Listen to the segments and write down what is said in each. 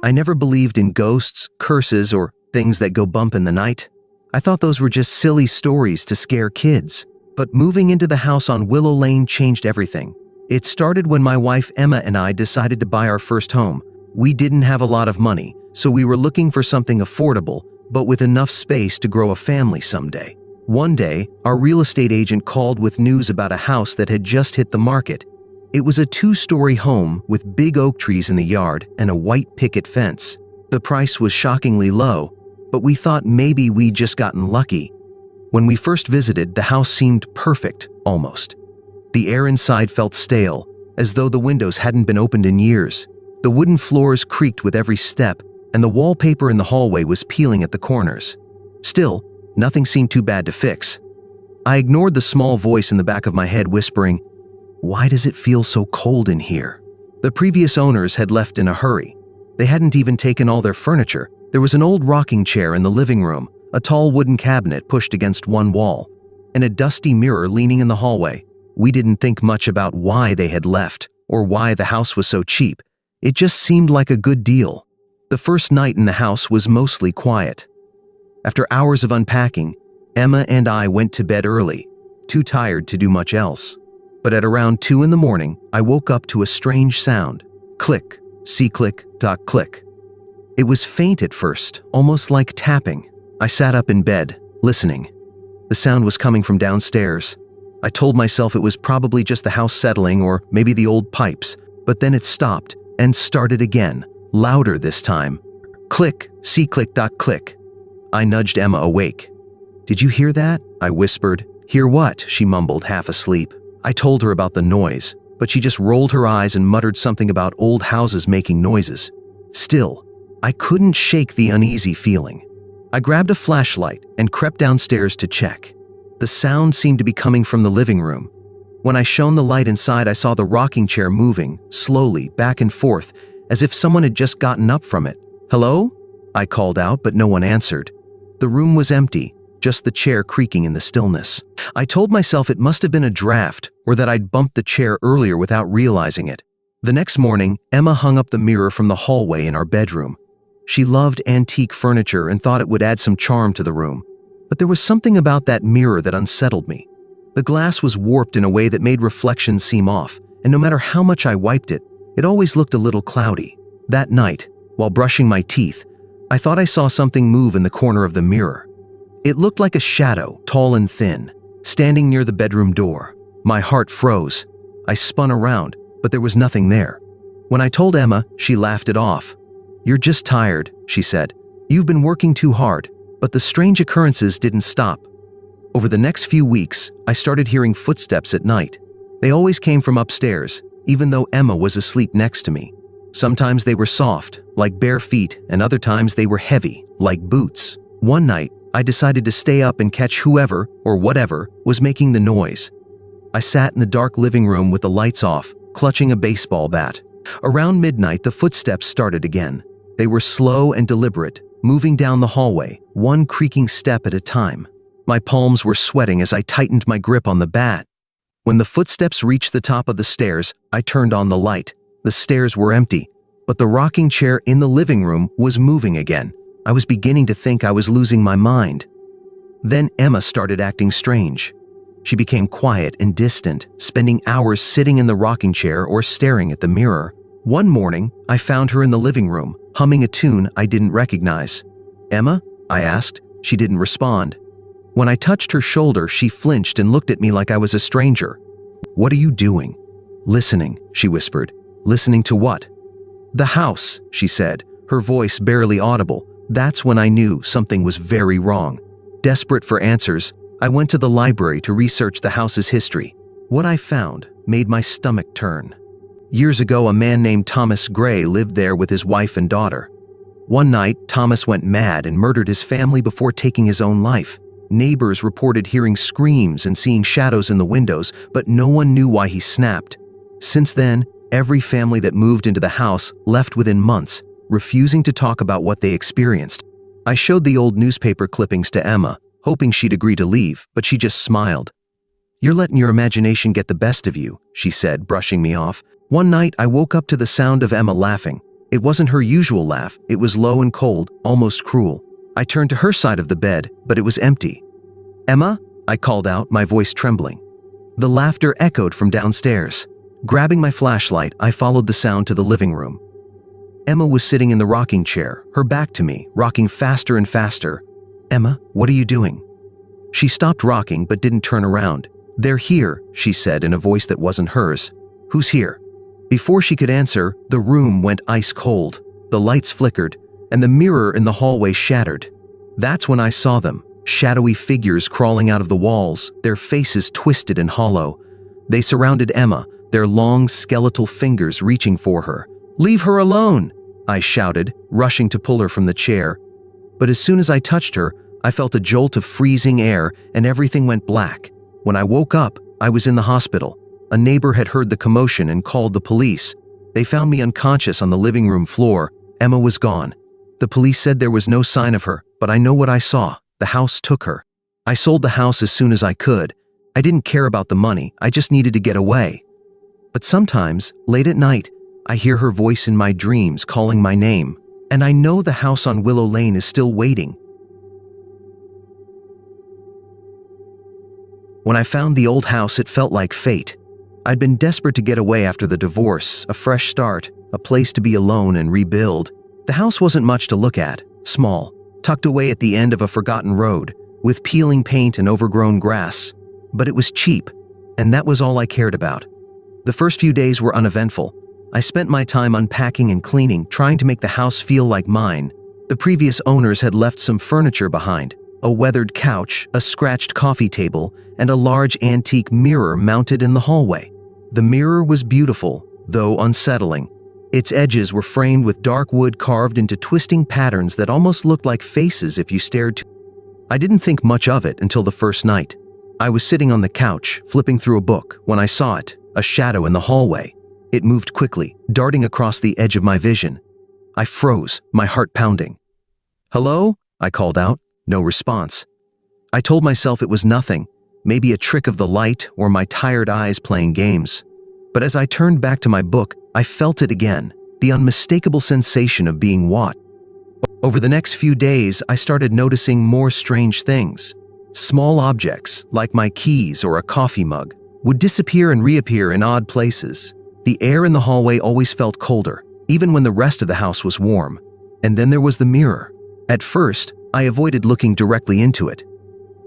I never believed in ghosts, curses, or things that go bump in the night. I thought those were just silly stories to scare kids. But moving into the house on Willow Lane changed everything. It started when my wife Emma and I decided to buy our first home. We didn't have a lot of money, so we were looking for something affordable, but with enough space to grow a family someday. One day, our real estate agent called with news about a house that had just hit the market. It was a 2-story home with big oak trees in the yard and a white picket fence. The price was shockingly low, but we thought maybe we'd just gotten lucky. When we first visited, the house seemed perfect, almost. The air inside felt stale, as though the windows hadn't been opened in years. The wooden floors creaked with every step, and the wallpaper in the hallway was peeling at the corners. Still, nothing seemed too bad to fix. I ignored the small voice in the back of my head whispering, "Why does it feel so cold in here?" The previous owners had left in a hurry. They hadn't even taken all their furniture. There was an old rocking chair in the living room, a tall wooden cabinet pushed against one wall, and a dusty mirror leaning in the hallway. We didn't think much about why they had left or why the house was so cheap. It just seemed like a good deal. The first night in the house was mostly quiet. After hours of unpacking, Emma and I went to bed early, too tired to do much else. But at around 2 in the morning, I woke up to a strange sound. Click, C-click, dot click. It was faint at first, almost like tapping. I sat up in bed, listening. The sound was coming from downstairs. I told myself it was probably just the house settling or maybe the old pipes, but then it stopped and started again, louder this time. Click, C-click, dot click. I nudged Emma awake. "Did you hear that?" I whispered. "Hear what?" she mumbled, half asleep. I told her about the noise, but she just rolled her eyes and muttered something about old houses making noises. Still, I couldn't shake the uneasy feeling. I grabbed a flashlight and crept downstairs to check. The sound seemed to be coming from the living room. When I shone the light inside, I saw the rocking chair moving, slowly, back and forth, as if someone had just gotten up from it. "Hello?" I called out, but no one answered. The room was empty, just the chair creaking in the stillness. I told myself it must have been a draft, or that I'd bumped the chair earlier without realizing it. The next morning, Emma hung up the mirror from the hallway in our bedroom. She loved antique furniture and thought it would add some charm to the room. But there was something about that mirror that unsettled me. The glass was warped in a way that made reflections seem off, and no matter how much I wiped it, it always looked a little cloudy. That night, while brushing my teeth, I thought I saw something move in the corner of the mirror. It looked like a shadow, tall and thin, standing near the bedroom door. My heart froze. I spun around, but there was nothing there. When I told Emma, she laughed it off. "You're just tired," she said. "You've been working too hard." But the strange occurrences didn't stop. Over the next few weeks, I started hearing footsteps at night. They always came from upstairs, even though Emma was asleep next to me. Sometimes they were soft, like bare feet, and other times they were heavy, like boots. One night, I decided to stay up and catch whoever, or whatever, was making the noise. I sat in the dark living room with the lights off, clutching a baseball bat. Around midnight, the footsteps started again. They were slow and deliberate, moving down the hallway, one creaking step at a time. My palms were sweating as I tightened my grip on the bat. When the footsteps reached the top of the stairs, I turned on the light. The stairs were empty, but the rocking chair in the living room was moving again. I was beginning to think I was losing my mind. Then Emma started acting strange. She became quiet and distant, spending hours sitting in the rocking chair or staring at the mirror. One morning, I found her in the living room, humming a tune I didn't recognize. "Emma?" I asked. She didn't respond. When I touched her shoulder, she flinched and looked at me like I was a stranger. "What are you doing?" "Listening," she whispered. "Listening to what?" "The house," she said, her voice barely audible. That's when I knew something was very wrong. Desperate for answers, I went to the library to research the house's history. What I found made my stomach turn. Years ago, a man named Thomas Gray lived there with his wife and daughter. One night, Thomas went mad and murdered his family before taking his own life. Neighbors reported hearing screams and seeing shadows in the windows, but no one knew why he snapped. Since then, every family that moved into the house left within months, refusing to talk about what they experienced. I showed the old newspaper clippings to Emma, hoping she'd agree to leave, but she just smiled. "You're letting your imagination get the best of you," she said, brushing me off. One night, I woke up to the sound of Emma laughing. It wasn't her usual laugh, it was low and cold, almost cruel. I turned to her side of the bed, but it was empty. "Emma?" I called out, my voice trembling. The laughter echoed from downstairs. Grabbing my flashlight, I followed the sound to the living room. Emma was sitting in the rocking chair, her back to me, rocking faster and faster. "Emma, what are you doing?" She stopped rocking but didn't turn around. "They're here," she said in a voice that wasn't hers. "Who's here?" Before she could answer, the room went ice cold. The lights flickered, and the mirror in the hallway shattered. That's when I saw them, shadowy figures crawling out of the walls, their faces twisted and hollow. They surrounded Emma, their long skeletal fingers reaching for her. "Leave her alone!" I shouted, rushing to pull her from the chair. But as soon as I touched her, I felt a jolt of freezing air and everything went black. When I woke up, I was in the hospital. A neighbor had heard the commotion and called the police. They found me unconscious on the living room floor. Emma was gone. The police said there was no sign of her, but I know what I saw. The house took her. I sold the house as soon as I could. I didn't care about the money, I just needed to get away. But sometimes, late at night, I hear her voice in my dreams calling my name, and I know the house on Willow Lane is still waiting. When I found the old house, it felt like fate. I'd been desperate to get away after the divorce, a fresh start, a place to be alone and rebuild. The house wasn't much to look at, small, tucked away at the end of a forgotten road, with peeling paint and overgrown grass. But it was cheap, and that was all I cared about. The first few days were uneventful. I spent my time unpacking and cleaning, trying to make the house feel like mine. The previous owners had left some furniture behind, a weathered couch, a scratched coffee table, and a large antique mirror mounted in the hallway. The mirror was beautiful, though unsettling. Its edges were framed with dark wood carved into twisting patterns that almost looked like faces if you stared too. I didn't think much of it until the first night. I was sitting on the couch, flipping through a book, when I saw it, a shadow in the hallway. It moved quickly, darting across the edge of my vision. I froze, my heart pounding. "Hello?" I called out. No response. I told myself it was nothing, maybe a trick of the light or my tired eyes playing games. But as I turned back to my book, I felt it again, the unmistakable sensation of being watched. Over the next few days, I started noticing more strange things. Small objects, like my keys or a coffee mug, would disappear and reappear in odd places. The air in the hallway always felt colder, even when the rest of the house was warm. And then there was the mirror. At first, I avoided looking directly into it.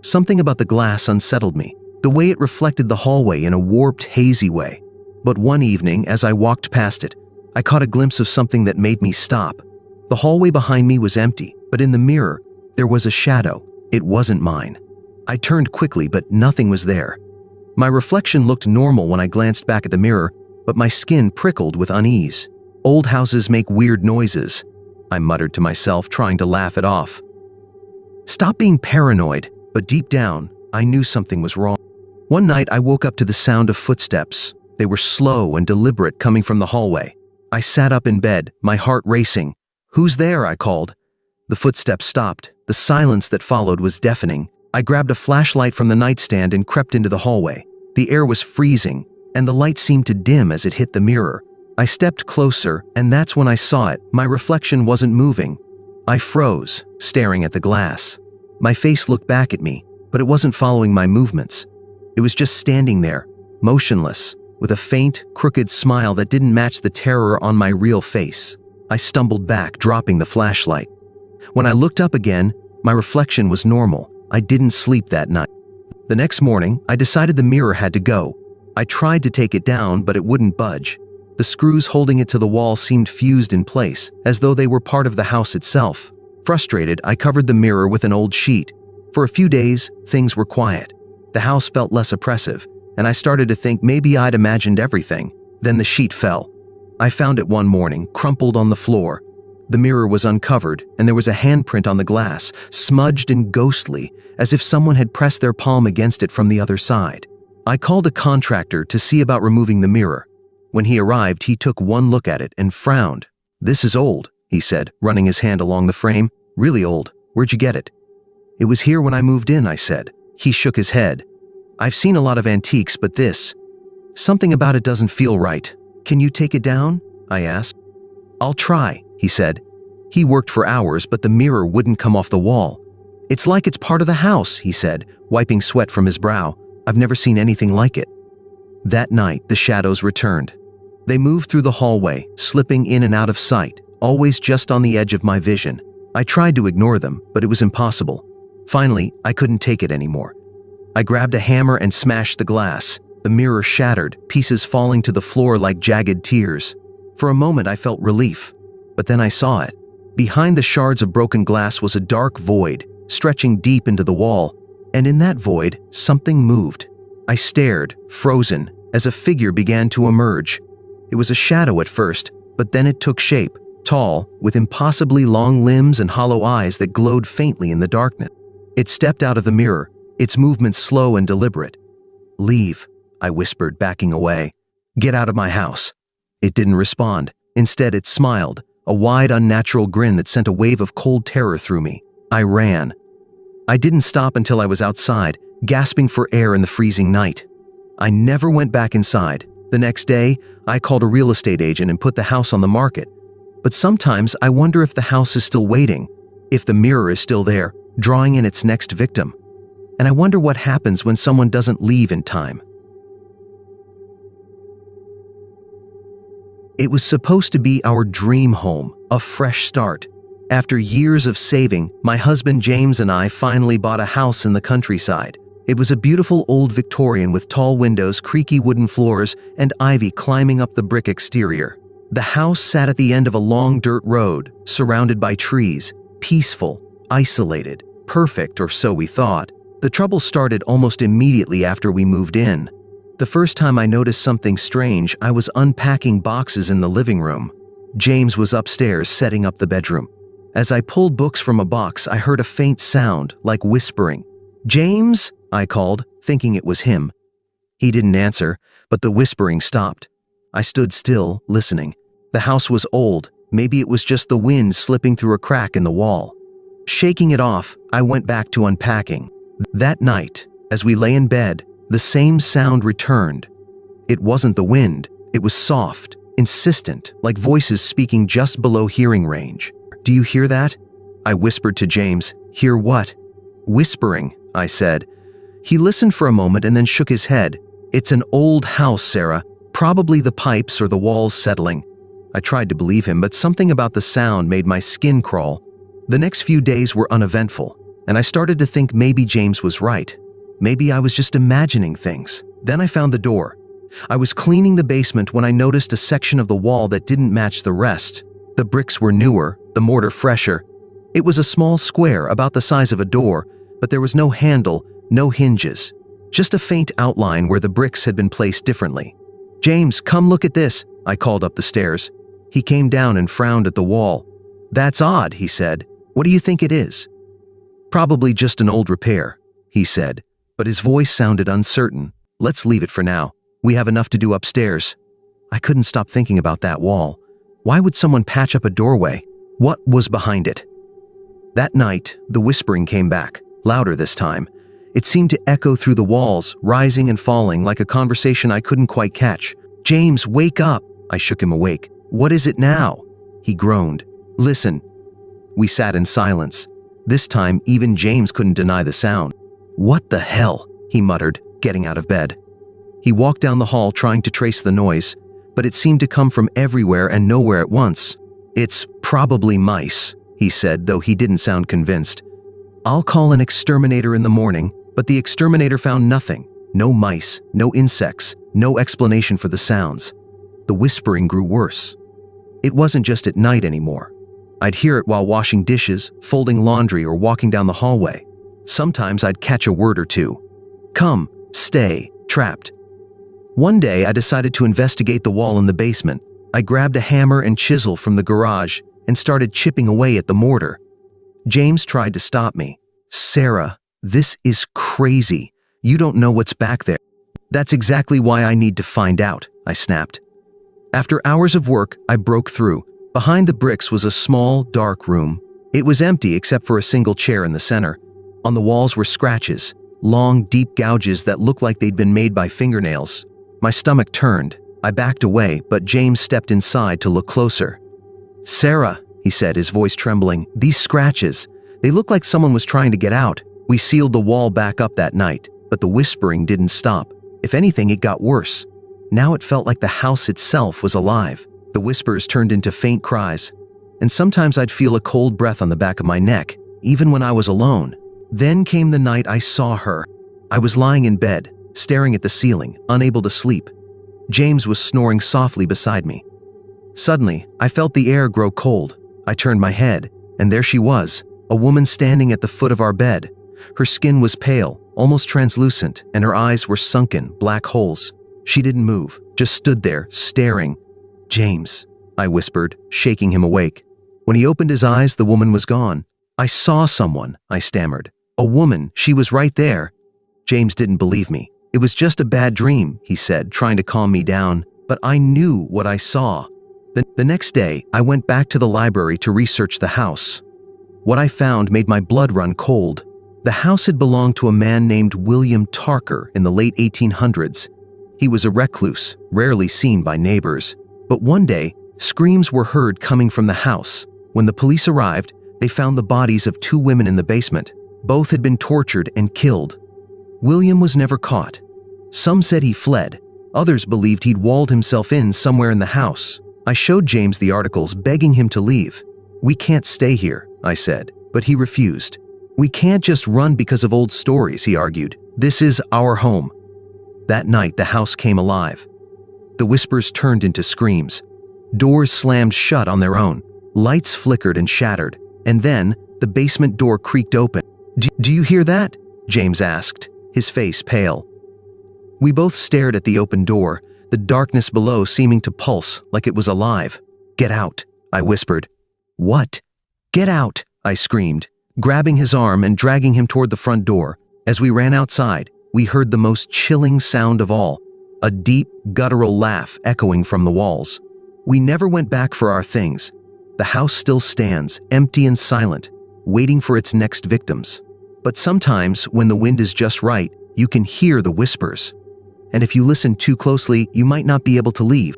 Something about the glass unsettled me, the way it reflected the hallway in a warped, hazy way. But one evening, as I walked past it, I caught a glimpse of something that made me stop. The hallway behind me was empty, but in the mirror, there was a shadow. It wasn't mine. I turned quickly, but nothing was there. My reflection looked normal when I glanced back at the mirror, but my skin prickled with unease. "Old houses make weird noises," I muttered to myself, trying to laugh it off. Stop being paranoid, but deep down, I knew something was wrong. One night, I woke up to the sound of footsteps. They were slow and deliberate, coming from the hallway. I sat up in bed, my heart racing. "Who's there?" I called. The footsteps stopped. The silence that followed was deafening. I grabbed a flashlight from the nightstand and crept into the hallway. The air was freezing, and the light seemed to dim as it hit the mirror. I stepped closer, and that's when I saw it. My reflection wasn't moving. I froze, staring at the glass. My face looked back at me, but it wasn't following my movements. It was just standing there, motionless, with a faint, crooked smile that didn't match the terror on my real face. I stumbled back, dropping the flashlight. When I looked up again, my reflection was normal. I didn't sleep that night. The next morning, I decided the mirror had to go. I tried to take it down, but it wouldn't budge. The screws holding it to the wall seemed fused in place, as though they were part of the house itself. Frustrated, I covered the mirror with an old sheet. For a few days, things were quiet. The house felt less oppressive, and I started to think maybe I'd imagined everything. Then the sheet fell. I found it one morning, crumpled on the floor. The mirror was uncovered, and there was a handprint on the glass, smudged and ghostly, as if someone had pressed their palm against it from the other side. I called a contractor to see about removing the mirror. When he arrived, he took one look at it and frowned. "This is old," he said, running his hand along the frame. "Really old. Where'd you get it?" "It was here when I moved in," I said. He shook his head. "I've seen a lot of antiques, but something about it doesn't feel right. Can you take it down?" I asked. "I'll try," he said. He worked for hours, but the mirror wouldn't come off the wall. "It's like it's part of the house," he said, wiping sweat from his brow. "I've never seen anything like it." That night, the shadows returned. They moved through the hallway, slipping in and out of sight, always just on the edge of my vision. I tried to ignore them, but it was impossible. Finally, I couldn't take it anymore. I grabbed a hammer and smashed the glass. The mirror shattered, pieces falling to the floor like jagged tears. For a moment, I felt relief, but then I saw it. Behind the shards of broken glass was a dark void, stretching deep into the wall, and in that void, something moved. I stared, frozen, as a figure began to emerge. It was a shadow at first, but then it took shape, tall, with impossibly long limbs and hollow eyes that glowed faintly in the darkness. It stepped out of the mirror, its movements slow and deliberate. "Leave," I whispered, backing away. "Get out of my house." It didn't respond. Instead, it smiled, a wide, unnatural grin that sent a wave of cold terror through me. I ran. I didn't stop until I was outside, gasping for air in the freezing night. I never went back inside. The next day, I called a real estate agent and put the house on the market. But sometimes I wonder if the house is still waiting, if the mirror is still there, drawing in its next victim. And I wonder what happens when someone doesn't leave in time. It was supposed to be our dream home, a fresh start. After years of saving, my husband James and I finally bought a house in the countryside. It was a beautiful old Victorian with tall windows, creaky wooden floors, and ivy climbing up the brick exterior. The house sat at the end of a long dirt road, surrounded by trees, peaceful, isolated, perfect, or so we thought. The trouble started almost immediately after we moved in. The first time I noticed something strange, I was unpacking boxes in the living room. James was upstairs setting up the bedroom. As I pulled books from a box, I heard a faint sound, like whispering. "James?" I called, thinking it was him. He didn't answer, but the whispering stopped. I stood still, listening. The house was old. Maybe it was just the wind slipping through a crack in the wall. Shaking it off, I went back to unpacking. That night, as we lay in bed, the same sound returned. It wasn't the wind. It was soft, insistent, like voices speaking just below hearing range. "Do you hear that?" I whispered to James. "Hear what?" "Whispering," I said. He listened for a moment and then shook his head. "It's an old house, Sarah. Probably the pipes or the walls settling." I tried to believe him, but something about the sound made my skin crawl. The next few days were uneventful, and I started to think maybe James was right. Maybe I was just imagining things. Then I found the door. I was cleaning the basement when I noticed a section of the wall that didn't match the rest. The bricks were newer, the mortar fresher. It was a small square about the size of a door, but there was no handle, no hinges. Just a faint outline where the bricks had been placed differently. "James, come look at this," I called up the stairs. He came down and frowned at the wall. "That's odd," he said. "What do you think it is?" "Probably just an old repair," he said, but his voice sounded uncertain. "Let's leave it for now. We have enough to do upstairs." I couldn't stop thinking about that wall. Why would someone patch up a doorway? What was behind it? That night, the whispering came back, louder this time. It seemed to echo through the walls, rising and falling like a conversation I couldn't quite catch. "James, wake up!" I shook him awake. "What is it now?" He groaned. "Listen." We sat in silence. This time, even James couldn't deny the sound. "What the hell?" he muttered, getting out of bed. He walked down the hall trying to trace the noise, but it seemed to come from everywhere and nowhere at once. "It's probably mice," he said, though he didn't sound convinced. "I'll call an exterminator in the morning," but the exterminator found nothing. No mice, no insects, no explanation for the sounds. The whispering grew worse. It wasn't just at night anymore. I'd hear it while washing dishes, folding laundry, or walking down the hallway. Sometimes I'd catch a word or two. "Come, stay, trapped." One day I decided to investigate the wall in the basement. I grabbed a hammer and chisel from the garage and started chipping away at the mortar. James tried to stop me. "Sarah, this is crazy. You don't know what's back there." "That's exactly why I need to find out," I snapped. After hours of work, I broke through. Behind the bricks was a small, dark room. It was empty except for a single chair in the center. On the walls were scratches, long, deep gouges that looked like they'd been made by fingernails. My stomach turned. I backed away, but James stepped inside to look closer. "Sarah," he said, his voice trembling, "these scratches, they look like someone was trying to get out. We sealed the wall back up that night, but the whispering didn't stop. If anything, it got worse. Now it felt like the house itself was alive. The whispers turned into faint cries, and sometimes I'd feel a cold breath on the back of my neck, even when I was alone. Then came the night I saw her. I was lying in bed, staring at the ceiling, unable to sleep. James was snoring softly beside me. Suddenly, I felt the air grow cold. I turned my head, and there she was, a woman standing at the foot of our bed. Her skin was pale, almost translucent, and her eyes were sunken, black holes. She didn't move, just stood there, staring. "James," I whispered, shaking him awake. When he opened his eyes, the woman was gone. "I saw someone," I stammered. "A woman, she was right there." James didn't believe me. "It was just a bad dream," he said, trying to calm me down, but I knew what I saw. The next day, I went back to the library to research the house. What I found made my blood run cold. The house had belonged to a man named William Tarker in the late 1800s. He was a recluse, rarely seen by neighbors. But one day, screams were heard coming from the house. When the police arrived, they found the bodies of 2 women in the basement. Both had been tortured and killed. William was never caught. Some said he fled. Others believed he'd walled himself in somewhere in the house. I showed James the articles, begging him to leave. "We can't stay here," I said, but he refused. "We can't just run because of old stories," he argued. "This is our home." That night, the house came alive. The whispers turned into screams. Doors slammed shut on their own. Lights flickered and shattered. And then, the basement door creaked open. Do you hear that?" James asked, his face pale. We both stared at the open door, the darkness below seeming to pulse like it was alive. "Get out," I whispered. "What?" "Get out," I screamed, grabbing his arm and dragging him toward the front door. As we ran outside, we heard the most chilling sound of all, a deep, guttural laugh echoing from the walls. We never went back for our things. The house still stands, empty and silent, waiting for its next victims. But sometimes, when the wind is just right, you can hear the whispers. And if you listen too closely, you might not be able to leave.